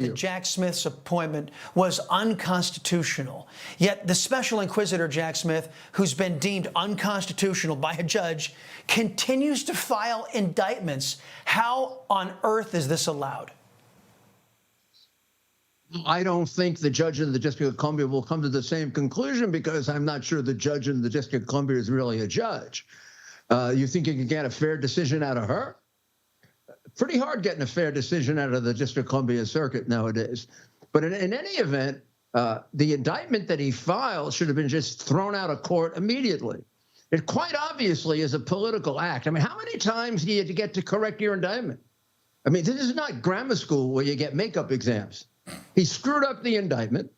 that Jack Smith's appointment was unconstitutional. Yet the Special Inquisitor Jack Smith, who's been deemed unconstitutional by a judge, continues to file indictments. How on earth is this allowed? I don't think the judge in the District of Columbia will come to the same conclusion, because I'm not sure the judge in the District of Columbia is really a judge. You think you can get a fair decision out of her? Pretty hard getting a fair decision out of the District of Columbia Circuit nowadays. But in any event, the indictment that he filed should have been just thrown out of court immediately. It quite obviously is a political act. I mean, how many times do you get to correct your indictment? I mean, this is not grammar school where you get makeup exams. He screwed up the indictment.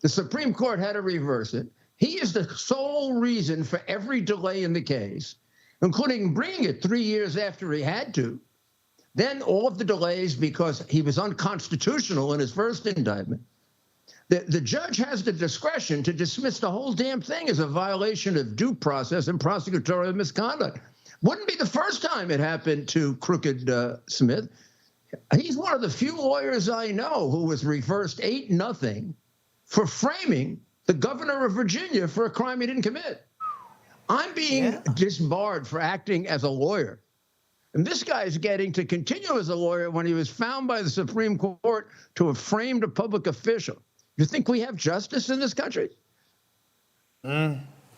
The Supreme Court had to reverse it. He is the sole reason for every delay in the case, including bringing it 3 years after he had to. Then all of the delays because he was unconstitutional in his first indictment. The judge has the discretion to dismiss the whole damn thing as a violation of due process and prosecutorial misconduct. Wouldn't be the first time it happened to Crooked Smith. He's one of the few lawyers I know who was reversed 8-0 for framing the governor of Virginia for a crime he didn't commit. I'm being disbarred for acting as a lawyer. And this guy is getting to continue as a lawyer when he was found by the Supreme Court to have framed a public official. You think we have justice in this country?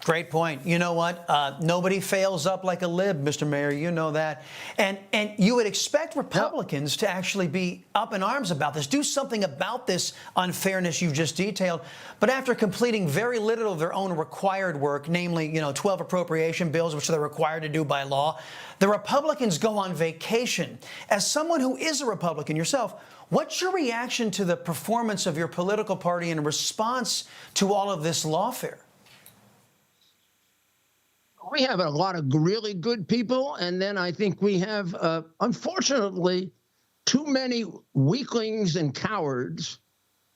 Great point. You know what? Nobody fails up like a lib, Mr. Mayor. You know that. And you would expect Republicans to actually be up in arms about this, do something about this unfairness you've just detailed. But after completing very little of their own required work, namely, 12 appropriation bills, which they're required to do by law, the Republicans go on vacation. As someone who is a Republican yourself, what's your reaction to the performance of your political party in response to all of this lawfare? We have a lot of really good people, and then I think we have, unfortunately, too many weaklings and cowards.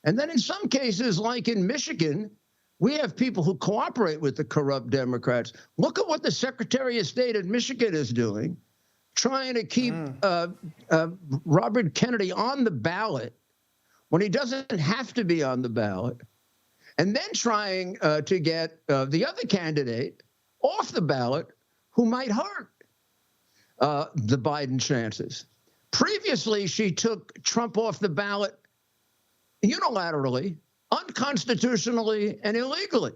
And then in some cases, like in Michigan, we have people who cooperate with the corrupt Democrats. Look at what the Secretary of State in Michigan is doing, trying to keep Robert Kennedy on the ballot when he doesn't have to be on the ballot, and then trying to get the other candidate off the ballot who might hurt the Biden chances. Previously, she took Trump off the ballot unilaterally, unconstitutionally, and illegally.